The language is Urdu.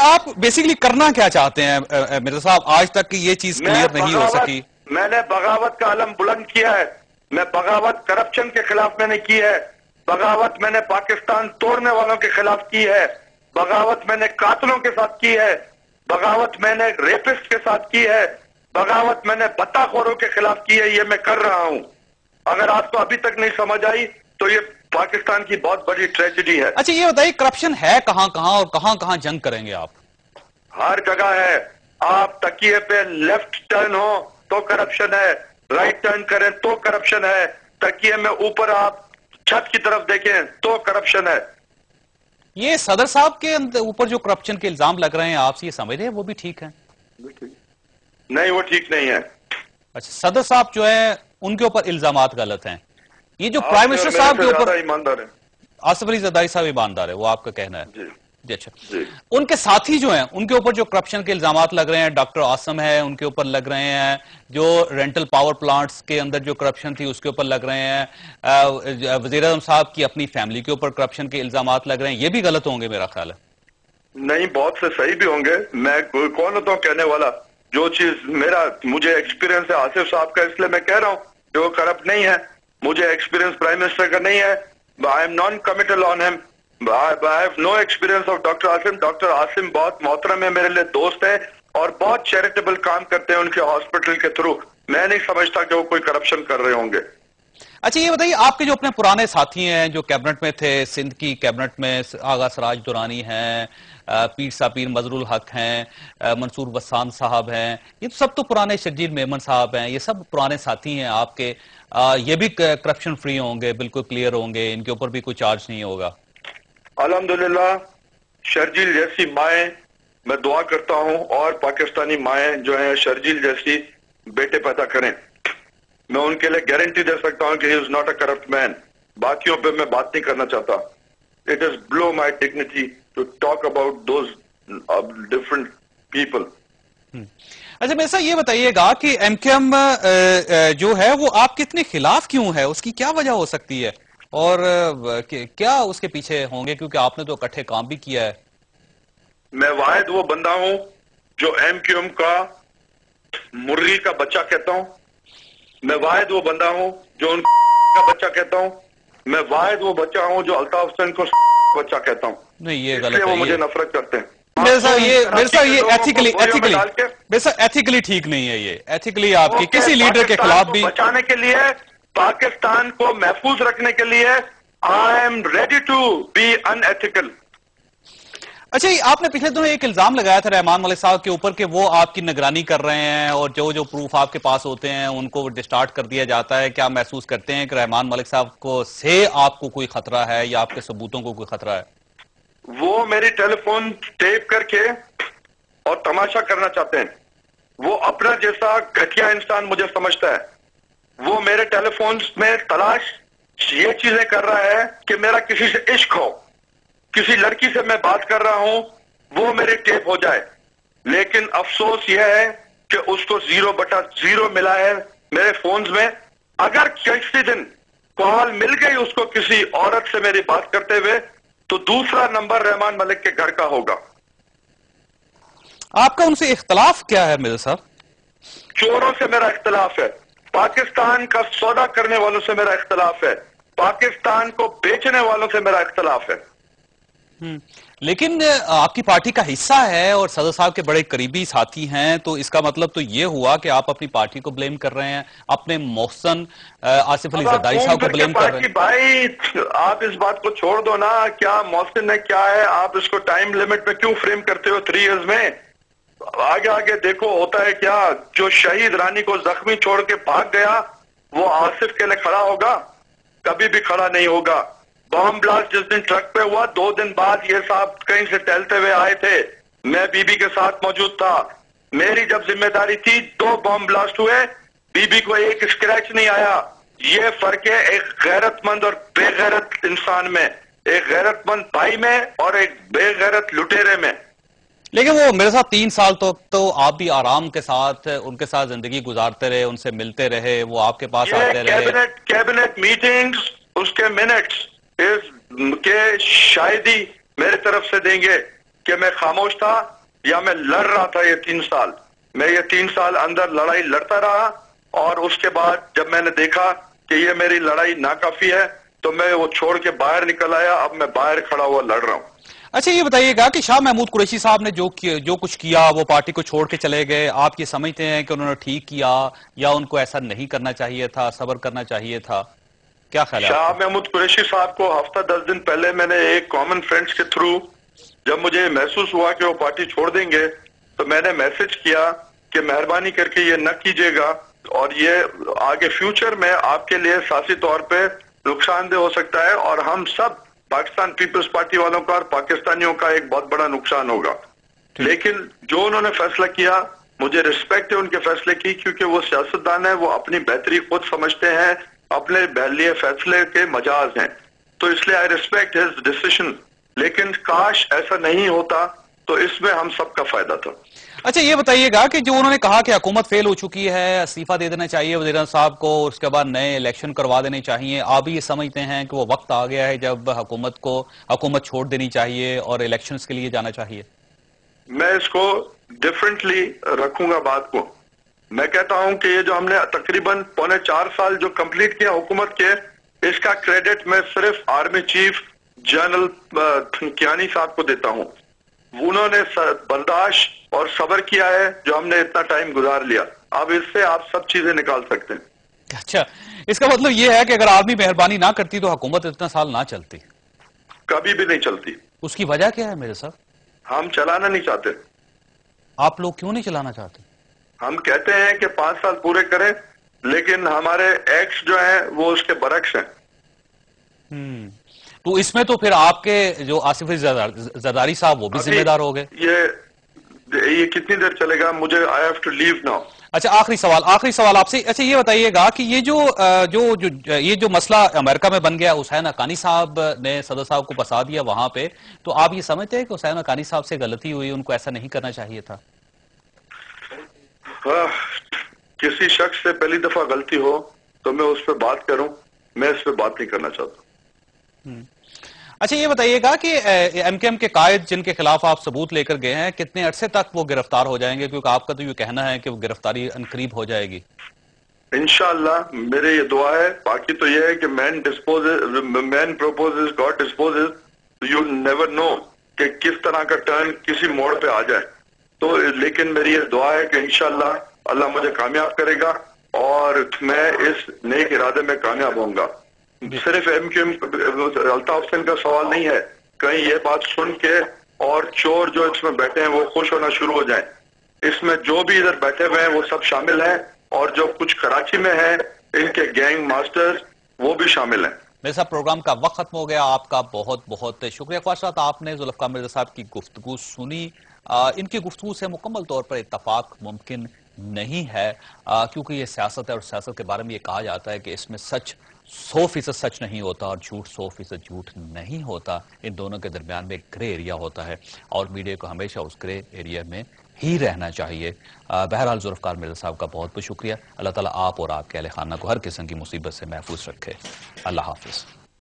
آپ بیسیکلی کرنا کیا چاہتے ہیں مرزا صاحب؟ آج تک یہ چیز کلیئر نہیں ہو سکی. میں نے بغاوت کا علم بلند کیا ہے. میں بغاوت کرپشن کے خلاف میں نے کی ہے. بغاوت میں نے پاکستان توڑنے والوں کے خلاف کی ہے. بغاوت میں نے قاتلوں کے ساتھ کی ہے. بغاوت میں نے ریپسٹ کے ساتھ کی ہے. بغاوت میں نے بتا خوروں کے خلاف کی ہے. یہ میں کر رہا ہوں. اگر آپ کو ابھی تک نہیں سمجھ آئی تو یہ پاکستان کی بہت بڑی ٹریجڈی ہے. اچھا یہ بتائیے کرپشن ہے کہاں کہاں اور کہاں کہاں جنگ کریں گے آپ؟ ہر جگہ ہے. آپ تکیے پہ لیفٹ ٹرن ہو تو کرپشن ہے, رائٹ ٹرن کریں تو کرپشن ہے, تکیے میں اوپر آپ چھت کی طرف دیکھیں تو کرپشن ہے. یہ صدر صاحب کے اوپر جو کرپشن کے الزام لگ رہے ہیں آپ سے یہ سمجھ رہے ہیں وہ بھی ٹھیک ہے؟ نہیں, وہ ٹھیک نہیں ہے. اچھا صدر صاحب جو ہے ان کے اوپر الزامات غلط ہیں. یہ جو پرائم منسٹر صاحب کے اوپر ایماندار ہے, آصف علی زرداری صاحب ایماندار ہے, وہ آپ کا کہنا ہے. جی اچھا ان کے ساتھی جو ہیں ان کے اوپر جو کرپشن کے الزامات لگ رہے ہیں, ڈاکٹر عاصم ہے ان کے اوپر لگ رہے ہیں, جو رینٹل پاور پلانٹس کے اندر جو کرپشن تھی اس کے اوپر لگ رہے ہیں, وزیر اعظم صاحب کی اپنی فیملی کے اوپر کرپشن کے الزامات لگ رہے ہیں, یہ بھی غلط ہوں گے میرا خیال ہے؟ نہیں, بہت سے صحیح بھی ہوں گے. میں کون ہوتا ہوں کہنے والا؟ جو چیز مجھے ایکسپیرینس ہے آصف صاحب کا, اس لیے میں کہہ رہا ہوں کہ وہ کرپٹ نہیں ہے. مجھے ایکسپیرینس پرائم منسٹر کا نہیں ہے. I am non-committal on him. I have no experience of Dr. Asim. Dr. Asim بہت محترم ہے, میرے لیے دوست ہے اور بہت چیریٹیبل کام کرتے ہیں ان کے ہاسپٹل کے تھرو. میں نہیں سمجھتا کہ وہ کوئی کرپشن کر رہے ہوں گے. اچھا یہ بتائیے آپ کے جو اپنے پرانے ساتھی ہیں جو کیبنٹ میں تھے, سندھ کی کیبنٹ میں آغا سراج دورانی ہیں, پیر ساپیر مظہر الحق ہیں, منصور وسام صاحب ہیں, یہ سب تو پرانے, شرجیل میمن صاحب ہیں, یہ سب پرانے ساتھی ہیں آپ کے. یہ بھی کرپشن فری ہوں گے, بالکل کلیئر ہوں گے, ان کے اوپر بھی کوئی چارج نہیں ہوگا؟ الحمدللہ شرجیل جیسی مائیں میں دعا کرتا ہوں اور پاکستانی مائیں جو ہیں شرجیل جیسی بیٹے پیدا کریں. میں ان کے لیے گارنٹی دے سکتا ہوں کہ he is not a corrupt man. باقیوں پہ میں بات نہیں کرنا چاہتا. It is below my dignity to talk about those different people. اچھا میرے ساتھ یہ بتائیے گا کہ ایم کیو ایم جو ہے وہ آپ کے اتنے خلاف کیوں ہے؟ اس کی کیا وجہ ہو سکتی ہے اور کیا اس کے پیچھے ہوں گے؟ کیونکہ آپ نے تو اکٹھے کام بھی کیا ہے. میں واحد وہ بندہ ہوں جو ایم کیو ایم کا مرغی کا بچہ کہتا ہوں. میں واحد وہ بندہ ہوں جو ان کا بچہ کہتا ہوں. میں واحد وہ بچہ ہوں جو الطاف حسین کو بچہ کہتا ہوں. نہیں یہ غلط ہے, ہے, وہ مجھے نفرت کرتے ہیں. میرے صاحب یہ ایتھیکلی ٹھیک نہیں ہے. یہ ایتھیکلی آپ کی کسی لیڈر کے خلاف بھی بچانے کے لیے, پاکستان کو محفوظ رکھنے کے لیے I am ready to be unethical. اچھا آپ نے پچھلے دنوں ایک الزام لگایا تھا رحمان ملک صاحب کے اوپر کہ وہ آپ کی نگرانی کر رہے ہیں اور جو پروف آپ کے پاس ہوتے ہیں ان کو ڈسٹارٹ کر دیا جاتا ہے. کیا محسوس کرتے ہیں کہ رحمان ملک صاحب کو سے آپ کو کوئی خطرہ ہے یا آپ کے ثبوتوں کو کوئی خطرہ ہے؟ وہ میری ٹیلی فون ٹیپ کر کے اور تماشا کرنا چاہتے ہیں. وہ اپنا جیسا گھٹیا انسان مجھے سمجھتا ہے. وہ میرے ٹیلی فونز میں تلاش یہ چیزیں کر رہا ہے کہ میرا کسی سے عشق ہو, کسی لڑکی سے میں بات کر رہا ہوں, وہ میرے ٹیپ ہو جائے. لیکن افسوس یہ ہے کہ اس کو 0/0 ملا ہے میرے فونز میں. اگر کسی دن کال مل گئی اس کو کسی عورت سے میری بات کرتے ہوئے تو دوسرا نمبر رحمان ملک کے گھر کا ہوگا. آپ کا ان سے اختلاف کیا ہے مرزا صاحب؟ چوروں سے میرا اختلاف ہے, پاکستان کا سودا کرنے والوں سے میرا اختلاف ہے, پاکستان کو بیچنے والوں سے میرا اختلاف ہے. لیکن آپ کی پارٹی کا حصہ ہے اور صدر صاحب کے بڑے قریبی ساتھی ہیں, تو اس کا مطلب تو یہ ہوا کہ آپ اپنی پارٹی کو بلیم کر رہے ہیں, اپنے محسن آصف علی زرداری صاحب کو بلیم کر رہے ہیں. بھائی آپ اس بات کو چھوڑ دو نا, کیا محسن ہے کیا ہے, آپ اس کو ٹائم لیمٹ میں کیوں فریم کرتے ہو 3 ایئرز میں؟ آگے دیکھو ہوتا ہے کیا. جو شہید رانی کو زخمی چھوڑ کے بھاگ گیا وہ آصف کے لیے کھڑا ہوگا؟ کبھی بھی کھڑا نہیں ہوگا. بم بلاسٹ جس دن ٹرک پہ ہوا 2 دن بعد یہ صاحب کہیں سے ٹہلتے ہوئے آئے تھے, میں بی بی کے ساتھ موجود تھا. میری جب ذمہ داری تھی 2 بم بلاسٹ ہوئے, بی بی کو ایک اسکریچ نہیں آیا. یہ فرق ہے ایک غیرت مند اور بے غیرت انسان میں, ایک غیرت مند بھائی میں اور ایک بے غیرت لٹیرے میں. لیکن وہ میرے ساتھ 3 سال تو آپ بھی آرام کے ساتھ ان کے ساتھ زندگی گزارتے رہے, ان سے ملتے رہے, وہ آپ کے پاس آتے رہے. کیبنٹ میٹنگز اس کے منٹس کے شاہدی میرے طرف سے دیں گے. کہ میں خاموش تھا یا میں لڑ رہا تھا یہ 3 سال. میں یہ 3 سال اندر لڑائی لڑتا رہا اور اس کے بعد جب میں نے دیکھا کہ یہ میری لڑائی ناکافی ہے تو میں وہ چھوڑ کے باہر نکل آیا. اب میں باہر کھڑا ہوا لڑ رہا ہوں. اچھا یہ بتائیے گا کہ شاہ محمود قریشی صاحب نے جو کچھ کیا وہ پارٹی کو چھوڑ کے چلے گئے، آپ یہ سمجھتے ہیں کہ انہوں نے ٹھیک کیا یا ان کو ایسا نہیں کرنا چاہیے تھا، صبر کرنا چاہیے تھا؟ کیا خیال ہے؟ شاہ محمود قریشی صاحب کو ہفتہ 10 دن پہلے میں نے ایک کامن فرینڈس کے تھرو جب مجھے محسوس ہوا کہ وہ پارٹی چھوڑ دیں گے تو میں نے میسج کیا کہ مہربانی کر کے یہ نہ کیجیے گا اور یہ آگے فیوچر میں آپ کے لیے سیاسی طور پہ نقصان دہ ہو سکتا ہے اور ہم سب پاکستان پیپلز پارٹی والوں کا اور پاکستانیوں کا ایک بہت بڑا نقصان ہوگا. لیکن جو انہوں نے فیصلہ کیا مجھے رسپیکٹ ہے ان کے فیصلے کی کیونکہ وہ سیاستدان ہیں، وہ اپنی بہتری خود سمجھتے ہیں، اپنے لیے فیصلے کے مجاز ہیں، تو اس لیے آئی ریسپیکٹ ہز ڈیسیشن. لیکن کاش ایسا نہیں ہوتا تو اس میں ہم سب کا فائدہ تھا. اچھا یہ بتائیے گا کہ جو انہوں نے کہا کہ حکومت فیل ہو چکی ہے، استعفیٰ دے دینا چاہیے وزیر اعظم صاحب کو، اس کے بعد نئے الیکشن کروا دینے چاہیے، آپ بھی یہ سمجھتے ہیں کہ وہ وقت آ گیا ہے جب حکومت چھوڑ دینی چاہیے اور الیکشنز کے لیے جانا چاہیے؟ میں اس کو ڈیفرنٹلی رکھوں گا بات کو. میں کہتا ہوں کہ یہ جو ہم نے تقریباً 4.25 سال جو کمپلیٹ کیا حکومت کے، اس کا کریڈٹ میں صرف آرمی چیف جنرل کیانی صاحب کو دیتا ہوں. انہوں نے برداشت اور صبر کیا ہے جو ہم نے اتنا ٹائم گزار لیا. اب اس سے آپ سب چیزیں نکال سکتے ہیں. اچھا اس کا مطلب یہ ہے کہ اگر آدمی مہربانی نہ کرتی تو حکومت اتنا سال نہ چلتی؟ کبھی بھی نہیں چلتی. اس کی وجہ کیا ہے میرے صاحب؟ ہم چلانا نہیں چاہتے. آپ لوگ کیوں نہیں چلانا چاہتے؟ ہم کہتے ہیں کہ 5 سال پورے کریں لیکن ہمارے ایکٹس جو ہیں وہ اس کے برعکس ہیں. تو اس میں تو پھر آپ کے جو آصف زرداری صاحب وہ بھی ذمہ دار ہو گئے. یہ کتنی دیر چلے گا؟ مجھے I have to leave now. اچھا آخری سوال آپ سے. اچھا یہ بتائیے گا کہ یہ جو مسئلہ امریکہ میں بن گیا، حسین حقانی صاحب نے صدر صاحب کو پھنسا دیا وہاں پہ، تو آپ یہ سمجھتے ہیں کہ حسین حقانی صاحب سے غلطی ہوئی، ان کو ایسا نہیں کرنا چاہیے تھا؟ کسی شخص سے پہلی دفعہ غلطی ہو تو میں اس پہ بات کروں، میں اس پہ بات نہیں کرنا چاہتا. اچھا یہ بتائیے گا کہ ایم کے ایم کے قائد جن کے خلاف آپ ثبوت لے کر گئے ہیں کتنے عرصے تک وہ گرفتار ہو جائیں گے؟ کیونکہ آپ کا تو یہ کہنا ہے کہ وہ گرفتاری عنقریب ہو جائے گی. انشاءاللہ میرے یہ دعا ہے. باقی تو یہ ہے کہ مین پروپوزز گاڈ ڈسپوزز. یو نیور نو کہ کس طرح کا ٹرن کسی موڑ پہ آ جائے. تو لیکن میری یہ دعا ہے کہ انشاءاللہ اللہ مجھے کامیاب کرے گا اور میں اس نیک ارادے میں کامیاب ہوں گا. صرف M Q M Altaf Hussain کا سوال نہیں ہے. کہیں یہ بات سن کے اور چور جو اس میں بیٹھے ہیں وہ خوش ہونا شروع ہو جائیں. اس میں جو بھی ادھر بیٹھے ہوئے ہیں وہ سب شامل ہیں اور جو کچھ کراچی میں ہیں ان کے گینگ ماسٹر وہ بھی شامل ہیں. میرے صاحب پروگرام کا وقت ختم ہو گیا. آپ کا بہت بہت شکریہ. خواہشات آپ نے ذوالفقار مرزا صاحب کی گفتگو سنی. ان کی گفتگو سے مکمل طور پر اتفاق ممکن نہیں ہے کیونکہ یہ سیاست ہے اور سیاست کے بارے میں یہ کہا جاتا ہے کہ اس میں سچ 100% سچ نہیں ہوتا اور جھوٹ 100% جھوٹ نہیں ہوتا. ان دونوں کے درمیان میں ایک گرے ایریا ہوتا ہے اور میڈیا کو ہمیشہ اس گرے ایریا میں ہی رہنا چاہیے. بہرحال ذوالفقار مرزا صاحب کا بہت بہت شکریہ. اللہ تعالیٰ آپ اور آپ کے اہل خانہ کو ہر قسم کی مصیبت سے محفوظ رکھے. اللہ حافظ.